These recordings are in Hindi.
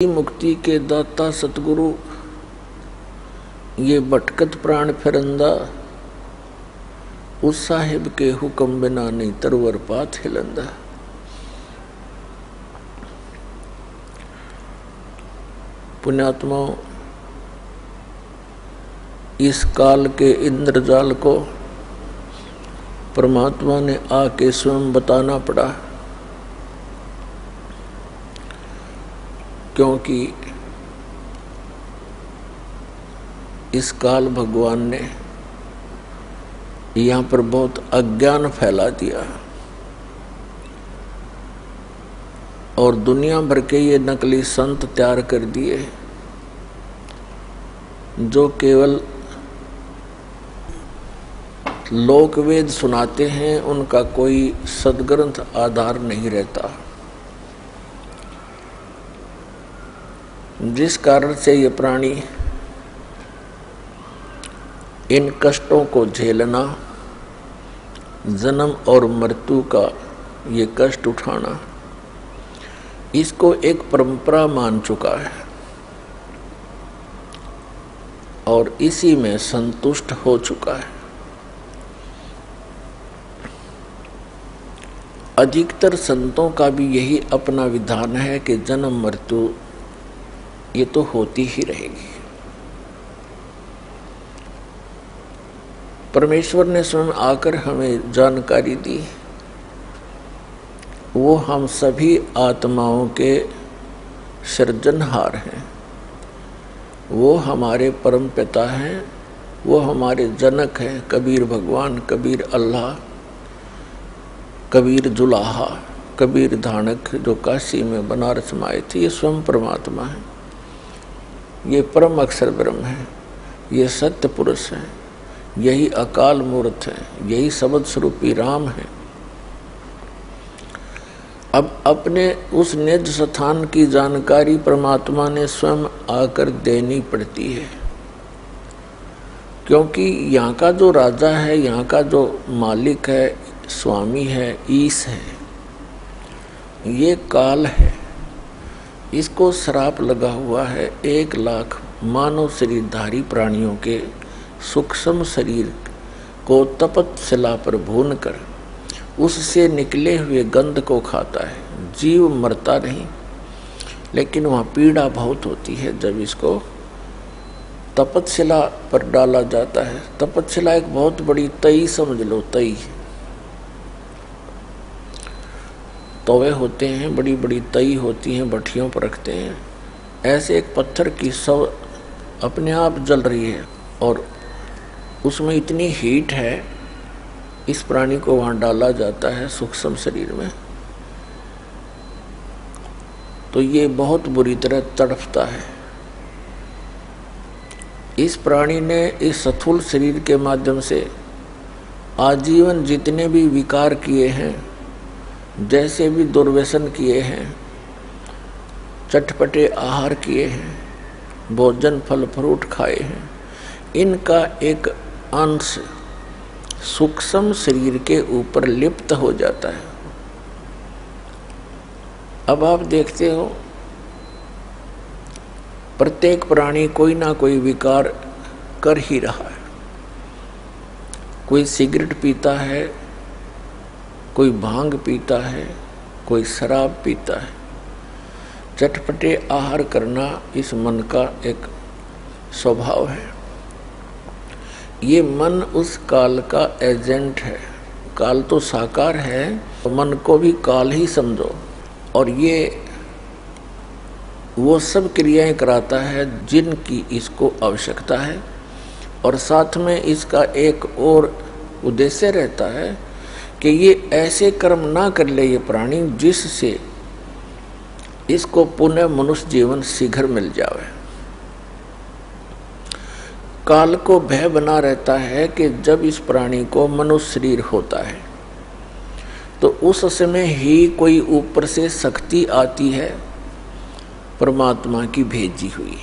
मुक्ति के दाता सतगुरु ये भटकत प्राण फिरंदा, उस साहिब के हुक्म बिना नहीं तरवर पाथ हिलंदा। पुण्यात्माओं, इस काल के इंद्रजाल को परमात्मा ने आके स्वयं बताना पड़ा, क्योंकि इस काल भगवान ने यहाँ पर बहुत अज्ञान फैला दिया और दुनिया भर के ये नकली संत तैयार कर दिए जो केवल लोकवेद सुनाते हैं, उनका कोई सदग्रंथ आधार नहीं रहता, जिस कारण से ये प्राणी इन कष्टों को झेलना, जन्म और मृत्यु का ये कष्ट उठाना, इसको एक परंपरा मान चुका है और इसी में संतुष्ट हो चुका है। अधिकतर संतों का भी यही अपना विधान है कि जन्म मृत्यु ये तो होती ही रहेगी। परमेश्वर ने स्वयं आकर हमें जानकारी दी, वो हम सभी आत्माओं के सृजनहार हैं, वो हमारे परम पिता हैं, वो हमारे जनक हैं। कबीर भगवान, कबीर अल्लाह, कबीर जुलाहा, कबीर धानक जो काशी में बनारस में आए थे, ये स्वयं परमात्मा है। ये परम अक्षर ब्रह्म है, ये सत्य पुरुष है, यही अकाल मूर्त है, यही शब्द स्वरूपी राम है। अब अपने उस निज स्थान की जानकारी परमात्मा ने स्वयं आकर देनी पड़ती है, क्योंकि यहाँ का जो राजा है, यहाँ का जो मालिक है, स्वामी है, ईश है, ये काल है। इसको श्राप लगा हुआ है 1 लाख मानव शरीरधारी प्राणियों के सूक्ष्म शरीर को तपत शिला पर भून कर उससे निकले हुए गंध को खाता है। जीव मरता नहीं, लेकिन वहाँ पीड़ा बहुत होती है जब इसको तपत शिला पर डाला जाता है। तपत शिला एक बहुत बड़ी तई समझ लो, तई तवे होते हैं, बड़ी बड़ी तई होती हैं, भट्टियों पर रखते हैं। ऐसे एक पत्थर की शव अपने आप जल रही है और उसमें इतनी हीट है, इस प्राणी को वहाँ डाला जाता है सूक्ष्म शरीर में, तो ये बहुत बुरी तरह तड़पता है। इस प्राणी ने इस स्थूल शरीर के माध्यम से आजीवन जितने भी विकार किए हैं, जैसे भी दुर्व्यसन किए हैं, चटपटे आहार किए हैं, भोजन फल फ्रूट खाए हैं, इनका एक अंश सूक्ष्म शरीर के ऊपर लिप्त हो जाता है। अब आप देखते हो प्रत्येक प्राणी कोई ना कोई विकार कर ही रहा है। कोई सिगरेट पीता है, कोई भांग पीता है, कोई शराब पीता है। चटपटे आहार करना इस मन का एक स्वभाव है। ये मन उस काल का एजेंट है। काल तो साकार है, तो मन को भी काल ही समझो। और ये वो सब क्रियाएं कराता है जिनकी इसको आवश्यकता है, और साथ में इसका एक और उद्देश्य रहता है कि ये ऐसे कर्म ना कर ले ये प्राणी जिससे इसको पुनः मनुष्य जीवन शीघ्र मिल जावे। काल को भय बना रहता है कि जब इस प्राणी को मनुष्य शरीर होता है तो उस समय ही कोई ऊपर से शक्ति आती है परमात्मा की भेजी हुई,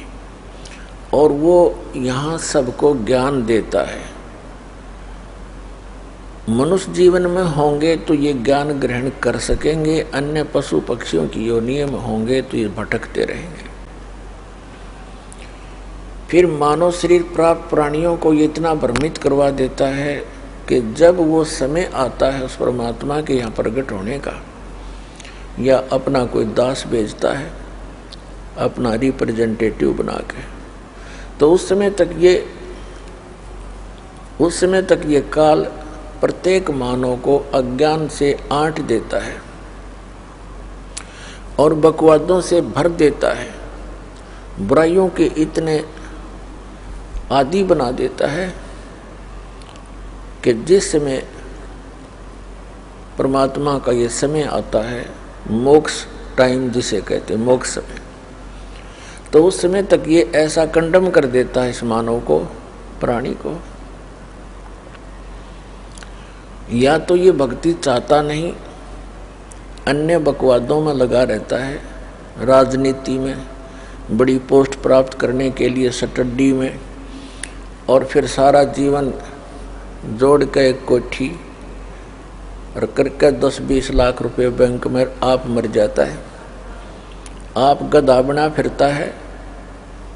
और वो यहाँ सबको ज्ञान देता है। मनुष्य जीवन में होंगे तो ये ज्ञान ग्रहण कर सकेंगे, अन्य पशु पक्षियों की योनि में होंगे तो ये भटकते रहेंगे। फिर मानव शरीर प्राप्त प्राणियों को ये इतना भ्रमित करवा देता है कि जब वो समय आता है उस परमात्मा के यहाँ प्रकट होने का, या अपना कोई दास भेजता है अपना रिप्रेजेंटेटिव बना के, तो उस समय तक ये काल प्रत्येक मानव को अज्ञान से आंट देता है और बकवादों से भर देता है, बुराइयों के इतने आदि बना देता है कि जिस समय परमात्मा का ये समय आता है, मोक्ष टाइम जिसे कहते हैं, मोक्ष समय, तो उस समय तक ये ऐसा कंडम कर देता है इस मानव को, प्राणी को। या तो ये भक्ति चाहता नहीं, अन्य बकवादों में लगा रहता है, राजनीति में, बड़ी पोस्ट प्राप्त करने के लिए स्टडी में, और फिर सारा जीवन जोड़ के एक कोठी और करके 10-20 लाख रुपए बैंक में आप मर जाता है। आप गधा बना फिरता है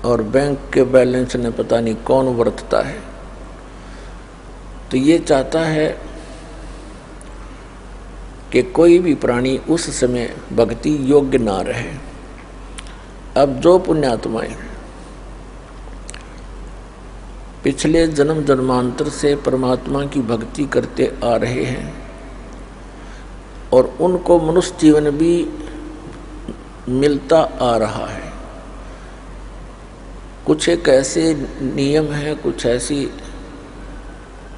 और बैंक के बैलेंस ने पता नहीं कौन वर्तता है। तो ये चाहता है कि कोई भी प्राणी उस समय भक्ति योग्य ना रहे। अब जो पुण्यात्माएं पिछले जन्म जन्मांतर से परमात्मा की भक्ति करते आ रहे हैं और उनको मनुष्य जीवन भी मिलता आ रहा है, कुछ एक ऐसे नियम हैं, कुछ ऐसी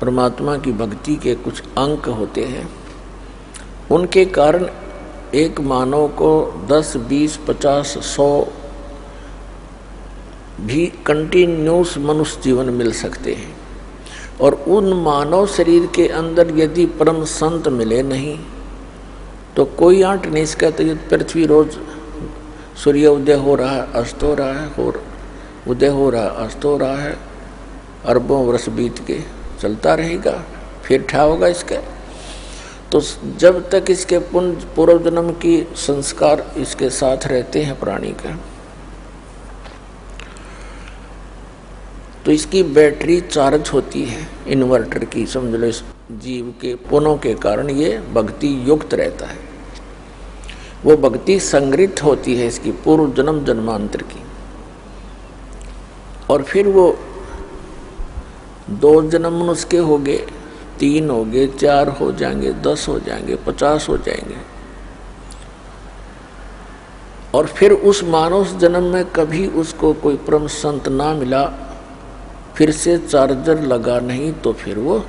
परमात्मा की भक्ति के कुछ अंक होते हैं, उनके कारण एक मानव को 10, 20, 50, 100 भी कंटिन्यूस मनुष्य जीवन मिल सकते हैं। और उन मानव शरीर के अंदर यदि परम संत मिले नहीं तो कोई आंट नहीं सकता। ये पृथ्वी रोज सूर्य उदय हो रहा है, अस्त हो रहा है, और उदय हो रहा है, अस्त हो रहा है, अरबों वर्ष बीत के चलता रहेगा, फिर ठा होगा इसका। तो जब तक इसके पूर्व जन्म की संस्कार इसके साथ रहते हैं प्राणी का, तो इसकी बैटरी चार्ज होती है इन्वर्टर की, समझ लो। इस जीव के पुण्यों के कारण ये भक्ति युक्त रहता है, वो भक्ति संग्रहित होती है इसकी पूर्व जन्म जन्मांतर की। और फिर वो 2 जन्म उसके हो गए, 3 हो गए, 4 हो जाएंगे, 10 हो जाएंगे, 50 हो जाएंगे। और फिर उस मानव जन्म में कभी उसको कोई परम संत ना मिला, फिर से चार्जर लगा नहीं, तो फिर वो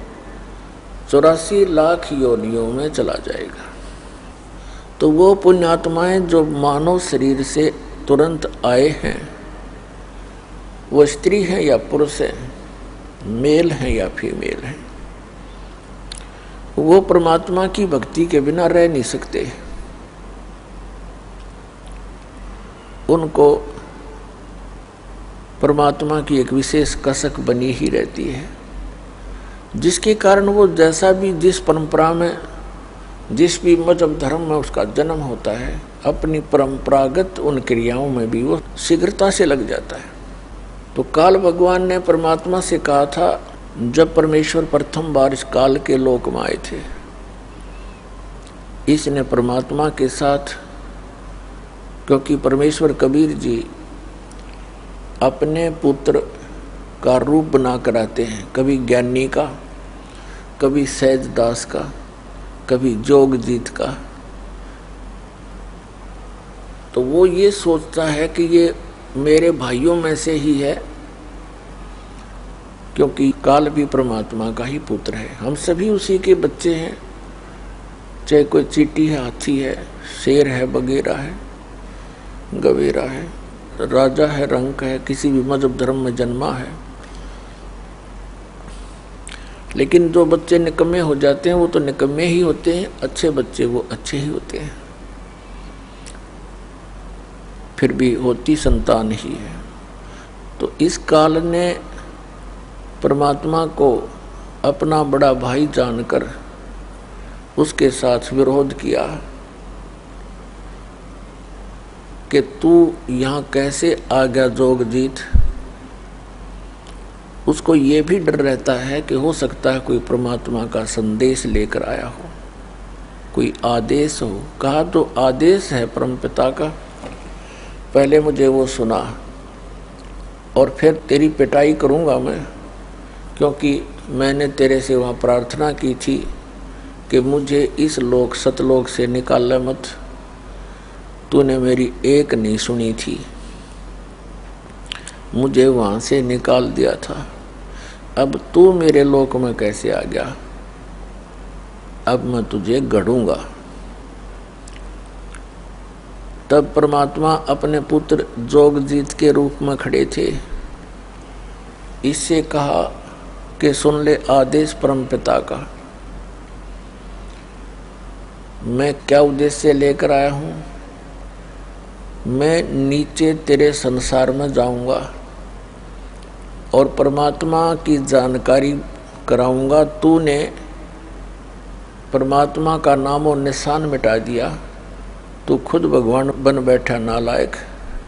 84 लाख योनियों में चला जाएगा। तो वो पुण्यात्माएं जो मानव शरीर से तुरंत आए हैं, वो स्त्री है या पुरुष है, मेल है या फीमेल है, वो परमात्मा की भक्ति के बिना रह नहीं सकते। उनको परमात्मा की एक विशेष कसक बनी ही रहती है, जिसके कारण वो जैसा भी, जिस परंपरा में, जिस भी मजहब धर्म में उसका जन्म होता है, अपनी परंपरागत उन क्रियाओं में भी वो शीघ्रता से लग जाता है। तो काल भगवान ने परमात्मा से कहा था, जब परमेश्वर प्रथम बार इस काल के लोक में आए थे, इसने परमात्मा के साथ, क्योंकि परमेश्वर कबीर जी अपने पुत्र का रूप बना कर आते हैं, कभी ज्ञानी का, कभी सहजदास का, कभी जोगजीत का। तो वो ये सोचता है कि ये मेरे भाइयों में से ही है, क्योंकि काल भी परमात्मा का ही पुत्र है, हम सभी उसी के बच्चे हैं। चाहे कोई चींटी है, हाथी है, शेर है, बगेरा है, गवेरा है, राजा है, रंक है, किसी भी मजहब धर्म में जन्मा है। लेकिन जो बच्चे निकम्मे हो जाते हैं वो तो निकम्मे ही होते हैं, अच्छे बच्चे वो अच्छे ही होते हैं, फिर भी होती संतान ही है। तो इस काल ने परमात्मा को अपना बड़ा भाई जानकर उसके साथ विरोध किया कि तू यहाँ कैसे आ गया जोगजीत, उसको ये भी डर रहता है कि हो सकता है कोई परमात्मा का संदेश लेकर आया हो, कोई आदेश हो। कहा तो आदेश है परमपिता का, पहले मुझे वो सुना और फिर तेरी पिटाई करूँगा मैं, क्योंकि मैंने तेरे से वहाँ प्रार्थना की थी कि मुझे इस लोक सतलोक से निकाल मत। तूने मेरी एक नहीं सुनी थी, मुझे वहाँ से निकाल दिया था। अब तू मेरे लोक में कैसे आ गया? अब मैं तुझे गढ़ूंगा। तब परमात्मा अपने पुत्र जोगजीत के रूप में खड़े थे। इससे कहा कि सुन ले आदेश परमपिता का। मैं क्या उद्देश्य लेकर आया हूँ? मैं नीचे तेरे संसार में जाऊंगा और परमात्मा की जानकारी कराऊंगा। तूने परमात्मा का नाम और निशान मिटा दिया, तू खुद भगवान बन बैठा नालायक,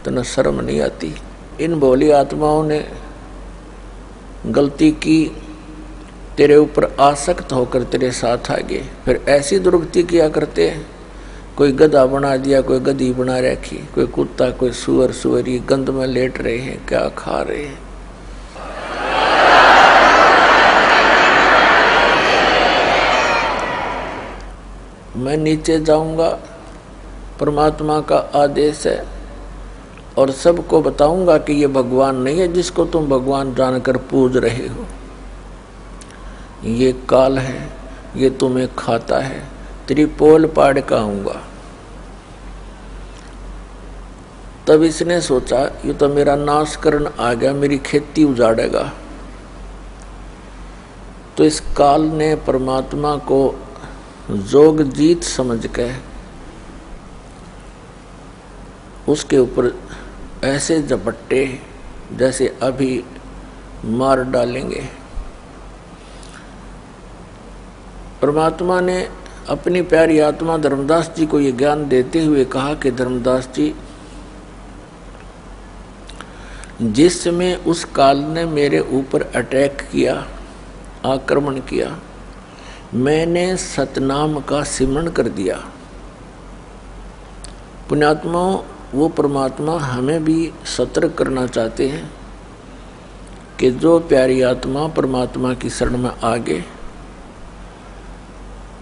तने शर्म नहीं आती। इन भोली आत्माओं ने गलती की, तेरे ऊपर आसक्त होकर तेरे साथ आ गए, फिर ऐसी दुर्गति किया करते हैं। कोई गधा बना दिया, कोई गधी बना रखी, कोई कुत्ता, कोई सुअर सुअरी गंद में लेट रहे हैं, क्या खा रहे हैं। मैं नीचे जाऊंगा, परमात्मा का आदेश है, और सबको बताऊंगा कि ये भगवान नहीं है जिसको तुम भगवान जानकर पूज रहे हो। ये काल है, ये तुम्हें खाता है, तेरी पोल पाड़ का आऊंगा। तब इसने सोचा ये तो मेरा नाश करन आ गया, मेरी खेती उजाड़ेगा। तो इस काल ने परमात्मा को जोगजीत समझ के उसके ऊपर ऐसे झपट्टे जैसे अभी मार डालेंगे। परमात्मा ने अपनी प्यारी आत्मा धर्मदास जी को ये ज्ञान देते हुए कहा कि धर्मदास जी, जिस समय उस काल ने मेरे ऊपर अटैक किया, आक्रमण किया, मैंने सतनाम का सिमरण कर दिया। पुण्यात्माओं, वो परमात्मा हमें भी सतर्क करना चाहते हैं कि जो प्यारी आत्मा परमात्मा की शरण में आ गए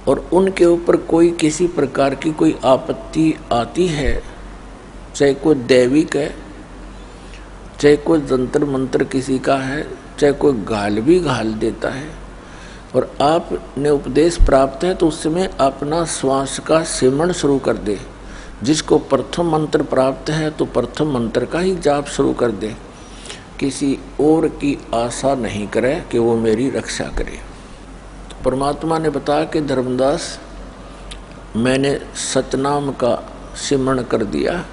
और उनके ऊपर कोई किसी प्रकार की कोई आपत्ति आती है, चाहे कोई दैविक है, चाहे कोई जंतर मंत्र किसी का है, चाहे कोई गाल भी घाल देता है, और आपने उपदेश प्राप्त है तो उस समय अपना श्वास का सिमरण शुरू कर दे। जिसको प्रथम मंत्र प्राप्त है तो प्रथम मंत्र का ही जाप शुरू कर दे, किसी और की आशा नहीं करे कि वो मेरी रक्षा करे। तो परमात्मा ने बताया कि धर्मदास, मैंने सतनाम का सिमरण कर दिया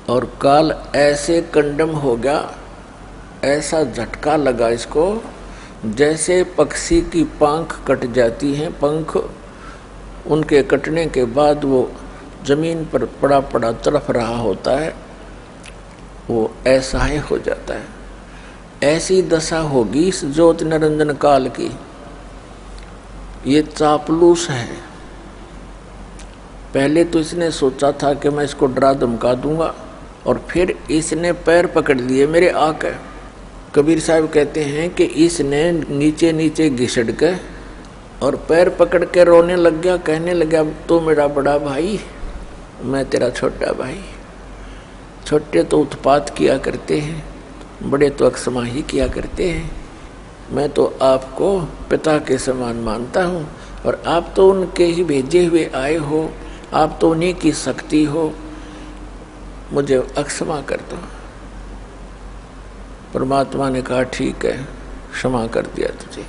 और काल ऐसे कंडम हो गया, ऐसा झटका लगा इसको जैसे पक्षी की पंख कट जाती हैं। पंख उनके कटने के बाद वो जमीन पर पड़ा पड़ा तड़फ रहा होता है, वो ऐसा ही हो जाता है। ऐसी दशा होगी इस ज्योति निरंजन काल की। ये चापलूस है। पहले तो इसने सोचा था कि मैं इसको डरा धमका दूंगा, और फिर इसने पैर पकड़ लिए मेरे आके। कबीर साहब कहते हैं कि इसने नीचे नीचे घिसड़ के और पैर पकड़ के रोने लग गया, कहने लगा, तो मेरा बड़ा भाई, मैं तेरा छोटा भाई। छोटे तो उत्पात किया करते हैं, बड़े तो अक्षमा किया करते हैं। मैं तो आपको पिता के समान मानता हूँ, और आप तो उनके ही भेजे हुए आए हो, आप तो उन्हीं की शक्ति हो, मुझे अक्षमा कर दो। परमात्मा ने कहा, ठीक है, क्षमा कर दिया तुझे।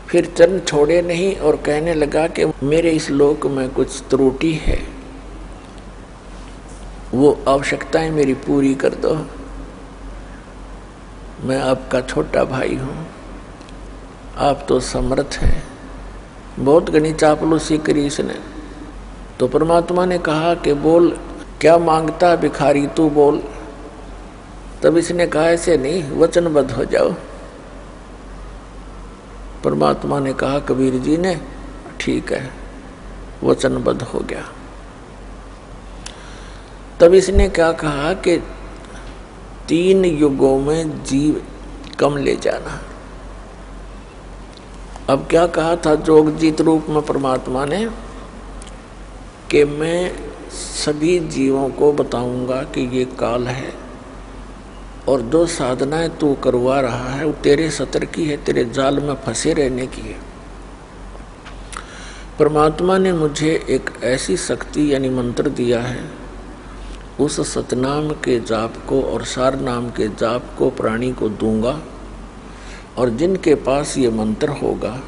फिर चरण छोड़े नहीं और कहने लगा कि मेरे इस लोक में कुछ त्रुटि है, वो आवश्यकताएं मेरी पूरी कर दो। मैं आपका छोटा भाई हूँ, आप तो समर्थ हैं। बहुत घनी चापलूसी करी इसने। तो परमात्मा ने कहा कि बोल, क्या मांगता भिखारी, तू बोल। तब इसने कहा ऐसे नहीं, वचनबद्ध हो जाओ। परमात्मा ने कहा कबीर जी ने, ठीक है, वचनबद्ध हो गया। तब इसने क्या कहा कि 3 युगों में जीव कम ले जाना। अब क्या कहा था जोगजीत रूप में परमात्मा ने कि मैं सभी जीवों को बताऊंगा कि ये काल है और जो साधनाएं तू करवा रहा है वो तेरे सतर की है, तेरे जाल में फंसे रहने की है। परमात्मा ने मुझे एक ऐसी शक्ति यानी मंत्र दिया है, उस सतनाम के जाप को और सार नाम के जाप को प्राणी को दूंगा, और जिनके पास ये मंत्र होगा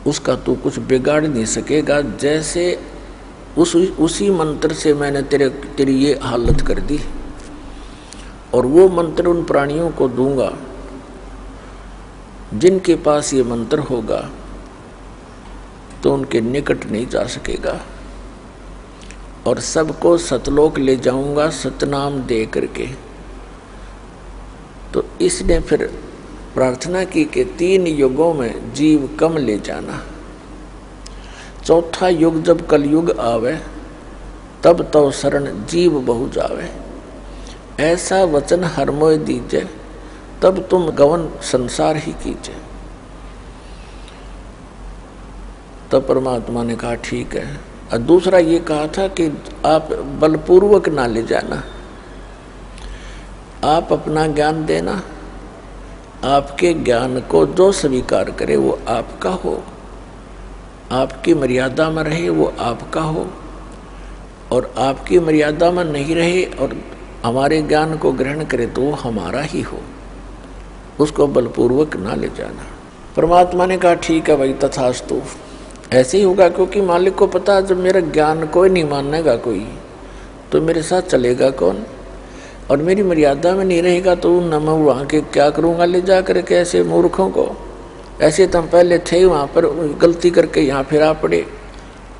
उसका तू कुछ बिगाड़ नहीं सकेगा। जैसे उसी मंत्र से मैंने तेरी ये हालत कर दी, और वो मंत्र उन प्राणियों को दूंगा जिनके पास ये मंत्र होगा, तो उनके निकट नहीं जा सकेगा, और सबको सतलोक ले जाऊंगा सतनाम दे करके। तो इसने फिर प्रार्थना की कि 3 युगों में जीव कम ले जाना। चौथा युग जब कलयुग आवे, तब तो शरण जीव बहु जावे। ऐसा वचन हर मोय दीजे, तब तुम गवन संसार ही कीजिए। तब परमात्मा ने कहा ठीक है। और दूसरा ये कहा था कि आप बलपूर्वक ना ले जाना, आप अपना ज्ञान देना, आपके ज्ञान को जो स्वीकार करे वो आपका हो, आपकी मर्यादा में रहे वो आपका हो, और आपकी मर्यादा में नहीं रहे और हमारे ज्ञान को ग्रहण करे तो वो हमारा ही हो, उसको बलपूर्वक ना ले जाना। परमात्मा ने कहा ठीक है भाई, तथास्तु, ऐसे ही होगा, क्योंकि मालिक को पता है जब मेरा ज्ञान कोई नहीं मानेगा कोई, तो मेरे साथ चलेगा कौन, और मेरी मर्यादा में नहीं रहेगा तो न मैं वहाँ के क्या करूँगा ले जा करके ऐसे मूर्खों को। ऐसे तुम पहले थे वहाँ पर, गलती करके यहाँ फिर आ पड़े,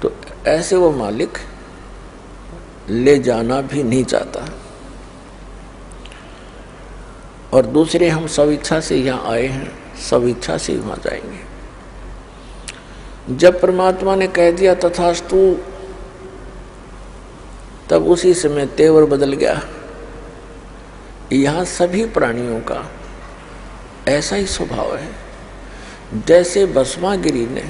तो ऐसे वो मालिक ले जाना भी नहीं चाहता। और दूसरे हम सब इच्छा से यहाँ आए हैं, सब इच्छा से वहाँ जाएंगे। जब परमात्मा ने कह दिया तथास्तु, तब उसी समय तेवर बदल गया। यहाँ सभी प्राणियों का ऐसा ही स्वभाव है। जैसे भस्मागिरी ने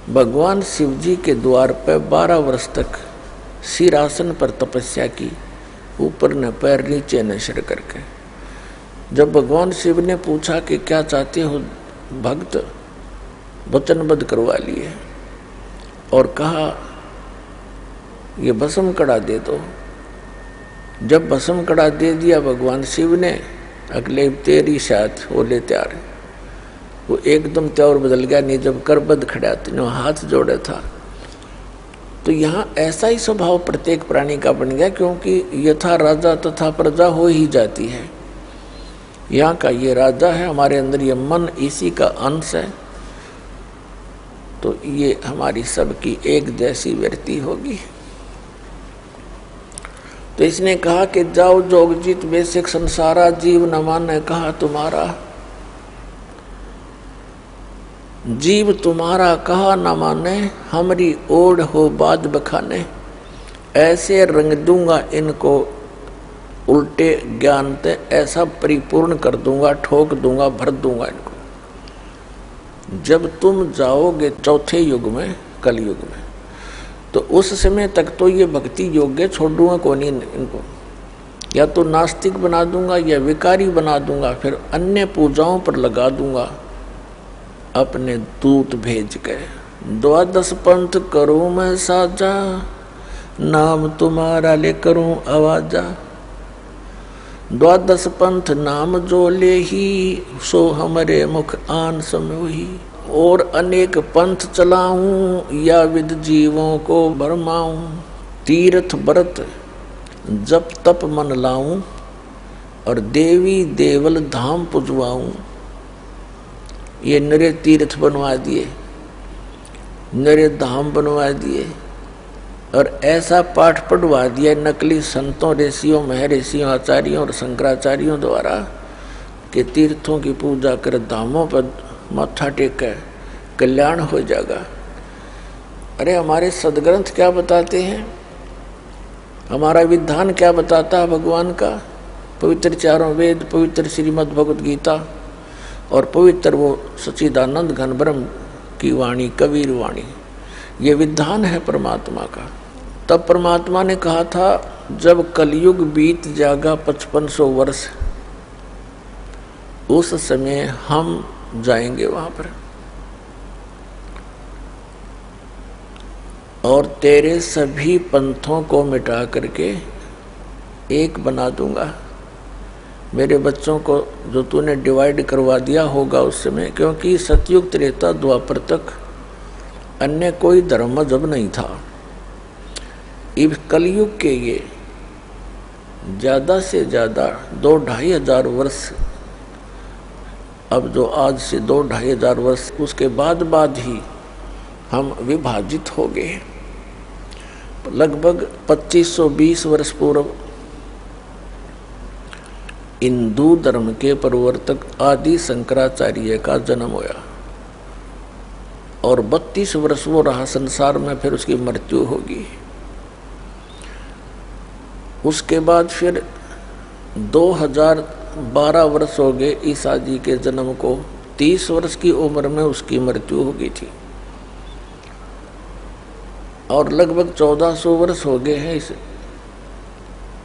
भगवान शिव जी के द्वार पर 12 वर्ष तक सिरासन पर तपस्या की, ऊपर न पैर नीचे न सिर करके। जब भगवान शिव ने पूछा कि क्या चाहते हो भक्त, वचनबद्ध करवा लिए और कहा ये भस्म कड़ा दे दो। जब भस्म कड़ा दे दिया भगवान शिव ने, अगले तेरी शायद बोले तैयार, वो एकदम त्योर बदल गया। नहीं जब करबद्ध खड़ा था, हाथ जोड़े था, तो यहाँ ऐसा ही स्वभाव प्रत्येक प्राणी का बन गया, क्योंकि यथा राजा तथा प्रजा हो ही जाती है। यहाँ का ये राजा है, हमारे अंदर ये मन इसी का अंश है, तो ये हमारी सबकी एक जैसी वृत्ति होगी। तो इसने कहा कि जाओ जोगजीत बेसिक संसारा, जीव न माने कहा तुम्हारा। जीव तुम्हारा कहा न माने, हमरी ओढ़ हो बाज बखाने। ऐसे रंग दूंगा इनको उल्टे ज्ञान ते, ऐसा परिपूर्ण कर दूंगा, ठोक दूंगा, भर दूंगा इनको। जब तुम जाओगे चौथे युग में, कलयुग में, तो उस समय तक तो ये भक्ति योग्य छोड़ दूंगा कौन नहीं इनको, या तो नास्तिक बना दूंगा या विकारी बना दूंगा, फिर अन्य पूजाओं पर लगा दूंगा अपने दूत भेज के। 12 पंथ करूं मैं साजा, नाम तुम्हारा ले करूं आवाजा। 12 पंथ नाम जो ले ही, सो हमारे मुख आन समोही। और अनेक पंथ चलाऊं, या विद जीवों को भरमाऊं। तीर्थ व्रत जप तप मन लाऊं, और देवी देवल धाम पुजवाऊं। ये नरे तीर्थ बनवा दिए, नरे धाम बनवा दिए, और ऐसा पाठ पढ़वा दिया नकली संतों, ऋषियों, महर्षियों, आचार्यों और शंकराचार्यों द्वारा कि तीर्थों की पूजा कर, धामों पर माथा टेक, कल्याण हो जाएगा। अरे हमारे सदग्रंथ क्या बताते हैं, हमारा विधान क्या बताता है भगवान का? पवित्र चारों वेद, पवित्र श्रीमद् भगवत गीता और पवित्र वो सच्चिदानंद घन ब्रह्म की वाणी, कबीर वाणी, ये विधान है परमात्मा का। तब परमात्मा ने कहा था जब कलयुग बीत जाएगा 5500 वर्ष, उस समय हम जाएंगे वहां पर और तेरे सभी पंथों को मिटा करके एक बना दूंगा। मेरे बच्चों को जो तूने डिवाइड करवा दिया होगा उस समय, क्योंकि सतयुग, त्रेता, द्वापर तक अन्य कोई धर्म मजहब नहीं था। इस कलयुग के ये ज़्यादा से ज़्यादा 2-2.5 हजार वर्ष, अब जो आज से 2-2.5 हजार वर्ष उसके बाद ही हम विभाजित हो गए। लगभग 2520 वर्ष पूर्व हिंदू धर्म के प्रवर्तक आदि शंकराचार्य का जन्म हुआ और 32 वर्ष वो रहा संसार में, फिर उसकी मृत्यु होगी। उसके बाद फिर 2012 वर्ष हो गए ईसा जी के जन्म को। 30 वर्ष की उम्र में उसकी मृत्यु हो गई थी और लगभग 1400 वर्ष हो गए हैं इस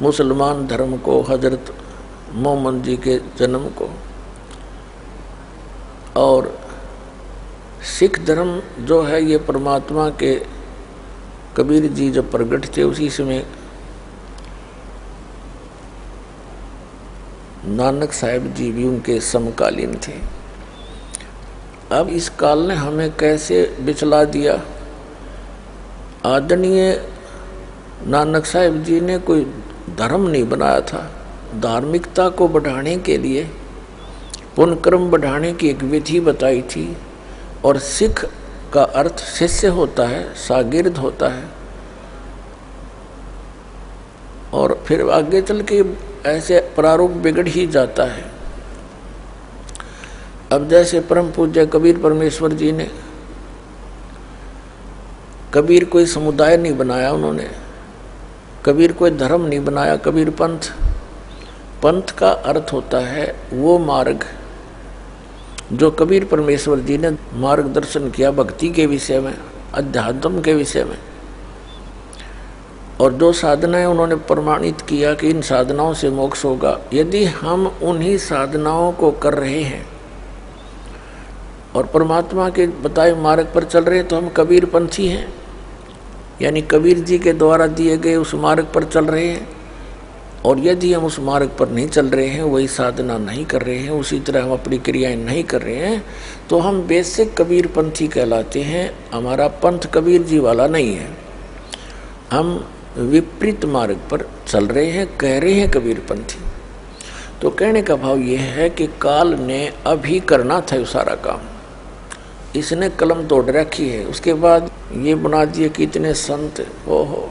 मुसलमान धर्म को, हजरत मोहम्मद जी के जन्म को। और सिख धर्म जो है ये परमात्मा के कबीर जी जब प्रकट थे उसी समय नानक साहिब जी भी उनके समकालीन थे। अब इस काल ने हमें कैसे बिचला दिया। आदरणीय नानक साहिब जी ने कोई धर्म नहीं बनाया था, धार्मिकता को बढ़ाने के लिए, पुण्य कर्म बढ़ाने की एक विधि बताई थी। और सिख का अर्थ शिष्य होता है, शागिर्द होता है। और फिर आगे चल के ऐसे प्रारूप बिगड़ ही जाता है। अब जैसे परम पूज्य कबीर परमेश्वर जी ने, कबीर कोई समुदाय नहीं बनाया उन्होंने, कबीर कोई धर्म नहीं बनाया, कबीर पंथ। पंथ का अर्थ होता है वो मार्ग जो कबीर परमेश्वर जी ने मार्गदर्शन किया भक्ति के विषय में, अध्यात्म के विषय में। और जो साधनाएं उन्होंने प्रमाणित किया कि इन साधनाओं से मोक्ष होगा। यदि हम उन्हीं साधनाओं को कर रहे हैं और परमात्मा के बताए मार्ग पर चल रहे हैं तो हम कबीर पंथी हैं, यानी कबीर जी के द्वारा दिए गए उस मार्ग पर चल रहे हैं। और यदि हम उस मार्ग पर नहीं चल रहे हैं, वही साधना नहीं कर रहे हैं, उसी तरह हम अपनी क्रियाएं नहीं कर रहे हैं, तो हम बेसिक कबीर पंथी कहलाते हैं। हमारा पंथ कबीर जी वाला नहीं है, हम विपरीत मार्ग पर चल रहे हैं, कह रहे हैं कबीर पंथी। तो कहने का भाव यह है कि काल ने अभी करना था सारा काम, इसने कलम तोड़ रखी है। उसके बाद ये बना दिए कि इतने संत, ओहो